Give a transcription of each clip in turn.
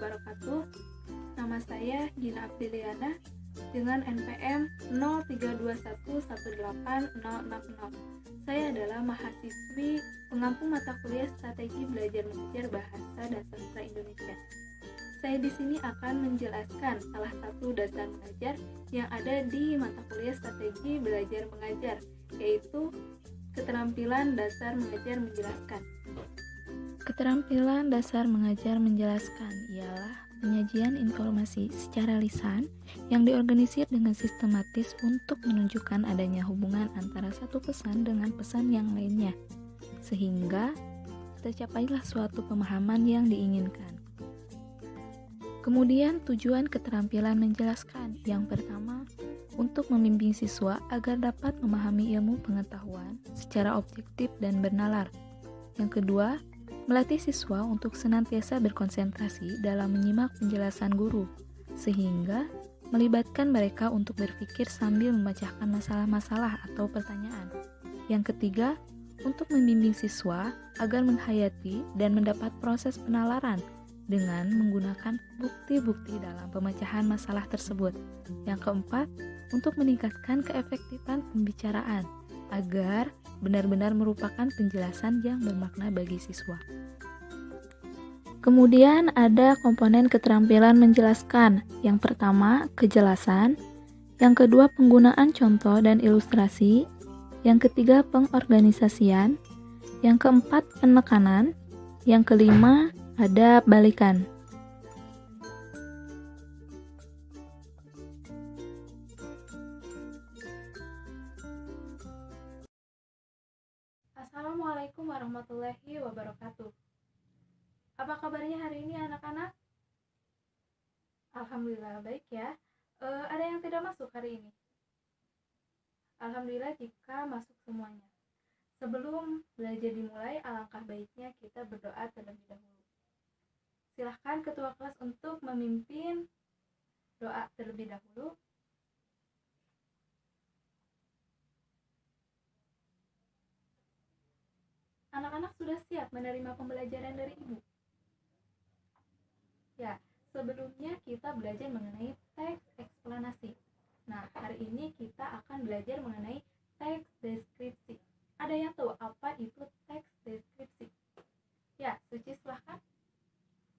wabarakatuh. Nama saya Gina Apriliana dengan NPM 0321180060. Saya adalah mahasiswi pengampu mata kuliah Strategi Belajar Mengajar Bahasa dan Sastra Indonesia. Saya di sini akan menjelaskan salah satu dasar mengajar yang ada di mata kuliah Strategi Belajar Mengajar, yaitu keterampilan dasar mengajar menjelaskan. Keterampilan dasar mengajar menjelaskan ialah penyajian informasi secara lisan yang diorganisir dengan sistematis untuk menunjukkan adanya hubungan antara satu pesan dengan pesan yang lainnya, sehingga tercapailah suatu pemahaman yang diinginkan. Kemudian tujuan keterampilan menjelaskan yang pertama, untuk membimbing siswa agar dapat memahami ilmu pengetahuan secara objektif dan bernalar. Yang kedua, melatih siswa untuk senantiasa berkonsentrasi dalam menyimak penjelasan guru, sehingga melibatkan mereka untuk berpikir sambil memecahkan masalah-masalah atau pertanyaan. Yang ketiga, untuk membimbing siswa agar menghayati dan mendapat proses penalaran dengan menggunakan bukti-bukti dalam pemecahan masalah tersebut. Yang keempat, untuk meningkatkan keefektifan pembicaraan agar benar-benar merupakan penjelasan yang bermakna bagi siswa. Kemudian ada komponen keterampilan menjelaskan. Yang pertama, kejelasan. Yang kedua, penggunaan contoh dan ilustrasi. Yang ketiga, pengorganisasian. Yang keempat, penekanan. Yang kelima, ada balikan. Assalamualaikum warahmatullahi wabarakatuh. Apa kabarnya hari ini anak-anak? Alhamdulillah baik ya. Ada yang tidak masuk hari ini? Alhamdulillah jika masuk semuanya. Sebelum belajar dimulai, alangkah baiknya kita berdoa terlebih dahulu. Silahkan ketua kelas untuk memimpin doa terlebih dahulu. Anak-anak sudah siap menerima pembelajaran dari Ibu? Ya, sebelumnya kita belajar mengenai teks eksplanasi. Nah, hari ini kita akan belajar mengenai teks deskripsi. Ada yang tahu apa itu teks deskripsi? Ya, Suci silahkan.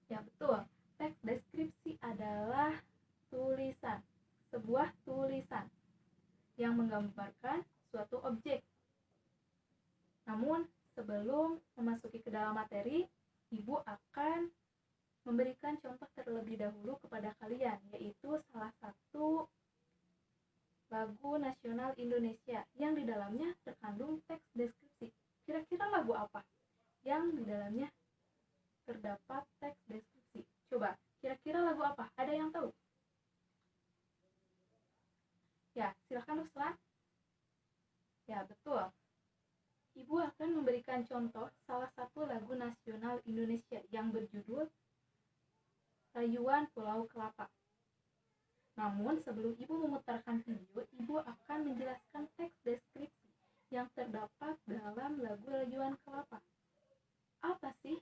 Ya, betul. Teks deskripsi adalah tulisan, sebuah tulisan yang menggambarkan suatu objek. Namun, sebelum memasuki ke dalam materi, Ibu akan memberikan contoh terlebih dahulu kepada kalian, yaitu salah satu lagu nasional Indonesia yang di dalamnya terkandung teks deskripsi. Kira-kira lagu apa yang di dalamnya terdapat teks deskripsi? Coba, kira-kira lagu apa? Ada yang tahu? Ya, silakan Ruslan. Ya, betul. Ibu akan memberikan contoh salah satu lagu nasional Indonesia yang berjudul Rayuan Pulau Kelapa. Namun sebelum Ibu memutarkan video, Ibu akan menjelaskan teks deskripsi yang terdapat dalam lagu Rayuan Kelapa. Apa sih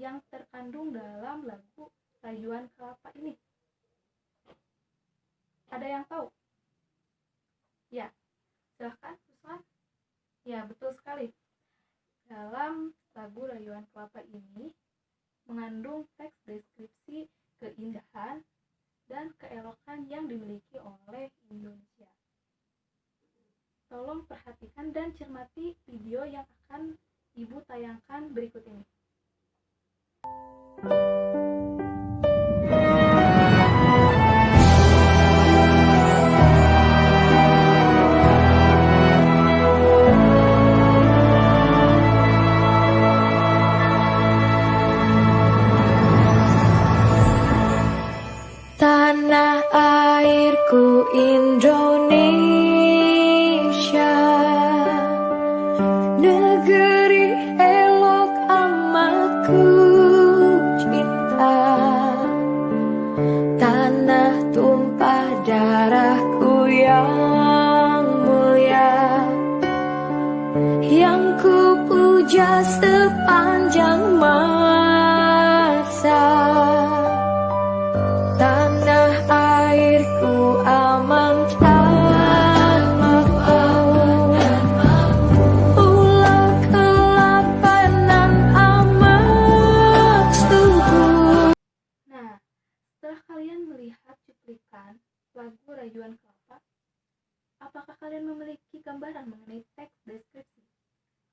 yang terkandung dalam lagu Rayuan Kelapa ini? Ada yang tahu? Ya, silahkan Ruslan. Ya, betul sekali. Dalam lagu Rayuan Kelapa ini mengandung teks deskripsi keindahan dan keelokan yang dimiliki oleh Indonesia. Tolong perhatikan dan cermati video yang akan Ibu tayangkan berikut ini. Tanah airku Indonesia, negeri elok amat ku cinta. Tanah tumpah darahku yang mulia, yang ku puja sepanjang masa. Setelah kalian melihat cuplikan lagu Rayuan Kelapa, apakah kalian memiliki gambaran mengenai teks deskripsi?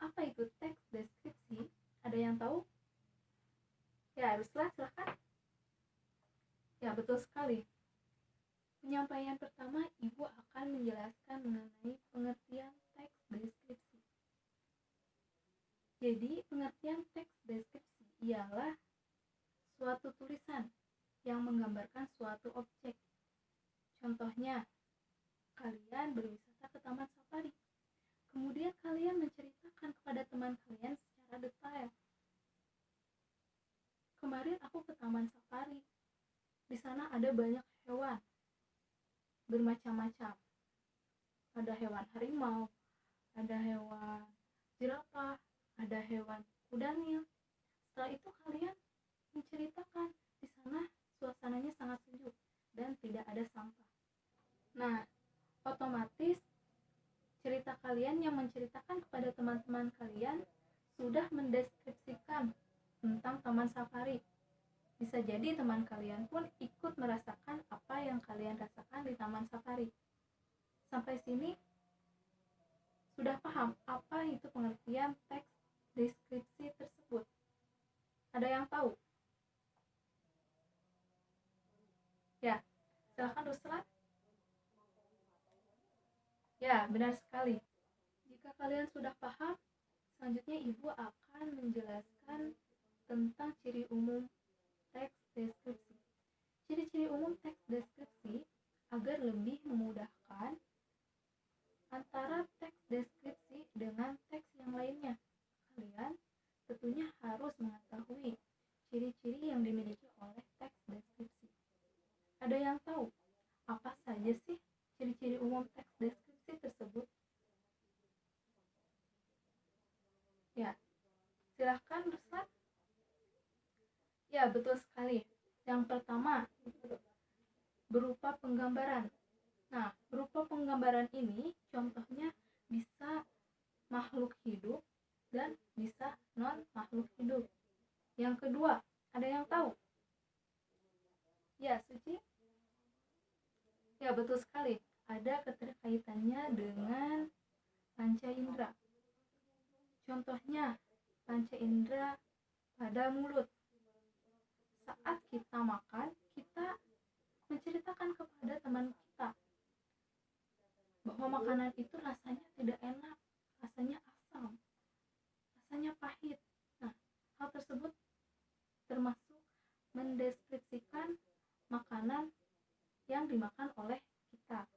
Apa itu teks deskripsi? Ada yang tahu? Ya, Ruslan, silahkan. Ya, betul sekali. Penyampaian pertama, Ibu akan menjelaskan mengenai pengertian teks deskripsi. Jadi, pengertian teks deskripsi ialah suatu tulisan yang menggambarkan suatu objek. Contohnya, kalian berwisata ke Taman Safari. Kemudian kalian menceritakan kepada teman kalian secara detail. Kemarin aku ke Taman Safari. Di sana ada banyak hewan bermacam-macam. Ada hewan harimau, ada hewan jerapah, ada hewan kuda nil. Setelah itu kalian menceritakan di sana suasananya sangat sejuk dan tidak ada sampah. Nah, otomatis cerita kalian yang menceritakan kepada teman-teman kalian sudah mendeskripsikan tentang Taman Safari. Bisa jadi teman kalian pun ikut merasakan apa yang kalian rasakan di Taman Safari. Sampai sini sudah paham apa itu pengertian teks deskripsi tersebut? Ada yang tahu? Ya, silakan Ruslan. Ya, benar sekali. Jika kalian sudah paham, selanjutnya Ibu akan menjelaskan tentang ciri umum teks deskripsi. Ciri-ciri umum teks deskripsi agar lebih memudahkan antara teks deskripsi dengan teks yang lainnya. Kalian tentunya harus mengetahui ciri-ciri yang dimiliki oleh teks deskripsi. Ada yang tahu apa saja sih ciri-ciri umum teks deskripsi tersebut? Ya, silahkan Ruslan. Ya, betul sekali. Yang pertama, berupa penggambaran. Nah, berupa penggambaran ini contohnya bisa makhluk hidup dan bisa non-makhluk hidup. Yang kedua, ada yang tahu? Ya, Suci? Ya, betul sekali. Ada keterkaitannya dengan panca indera. Contohnya, panca indera pada mulut. Saat kita makan, kita menceritakan kepada teman kita bahwa makanan itu rasanya tidak enak, rasanya asam, rasanya pahit. Nah, hal tersebut termasuk mendeskripsikan makanan yang dimakan oleh kita.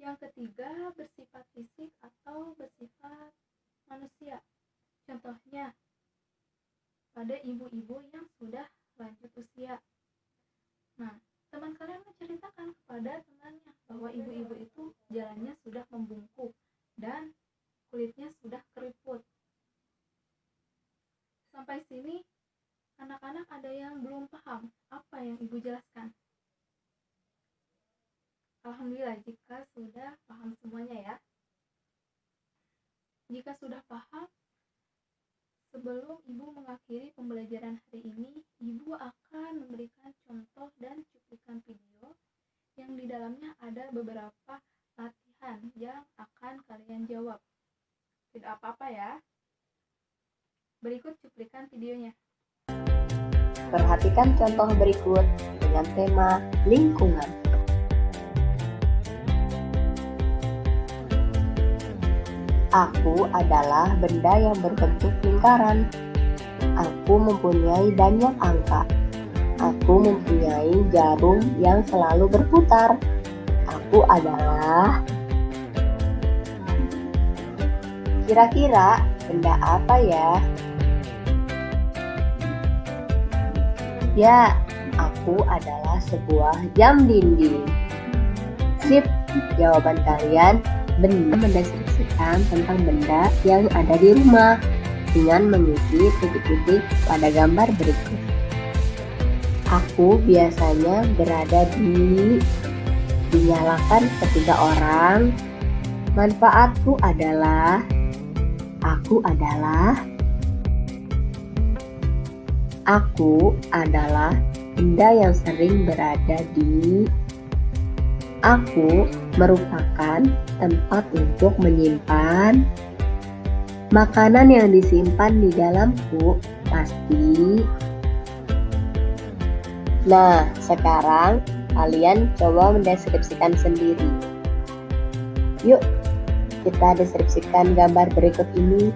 Yang ketiga, bersifat fisik atau bersifat manusia. Contohnya, pada ibu-ibu yang sudah lanjut usia. Nah, teman kalian menceritakan kepada temannya bahwa ibu-ibu itu jalannya sudah membungkuk dan kulitnya sudah keriput. Sampai sini, anak-anak ada yang belum paham apa yang ibu jelaskan? Alhamdulillah jika sudah paham semuanya ya. Jika sudah paham, sebelum Ibu mengakhiri pembelajaran hari ini, Ibu akan memberikan contoh dan cuplikan video yang di dalamnya ada beberapa latihan yang akan kalian jawab. Tidak apa-apa ya. Berikut cuplikan videonya. Perhatikan contoh berikut dengan tema lingkungan. Aku adalah benda yang berbentuk lingkaran. Aku mempunyai banyak angka. Aku mempunyai jarum yang selalu berputar. Aku adalah... Kira-kira benda apa ya? Ya, aku adalah sebuah jam dinding. Sip, jawaban kalian benar. Mendeskripsikan tentang benda yang ada di rumah dengan mengisi titik-titik pada gambar berikut. Aku biasanya berada dinyalakan ketiga orang. Manfaatku adalah aku adalah benda yang sering berada di aku merupakan tempat untuk menyimpan makanan yang disimpan di dalamku pasti. Nah, sekarang kalian coba mendeskripsikan sendiri. Yuk, kita deskripsikan gambar berikut ini.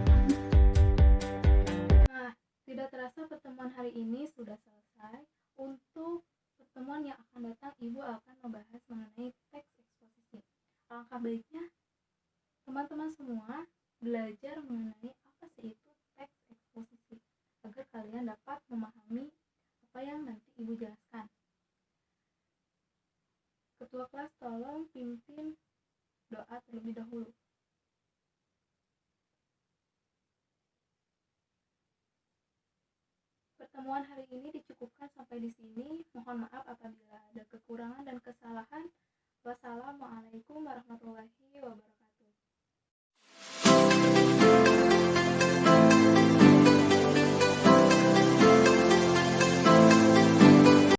Nah, tidak terasa pertemuan hari ini sudah selesai. Untuk pertemuan yang akan datang, Ibu akan membahas mengenai teks eksposisi. Alangkah baiknya teman-teman semua belajar mengenai apa sih itu teks eksposisi agar kalian dapat memahami apa yang nanti Ibu jelaskan. Ketua kelas tolong pimpin doa terlebih dahulu. Pertemuan hari ini dicukupkan sampai di sini. Mohon maaf apabila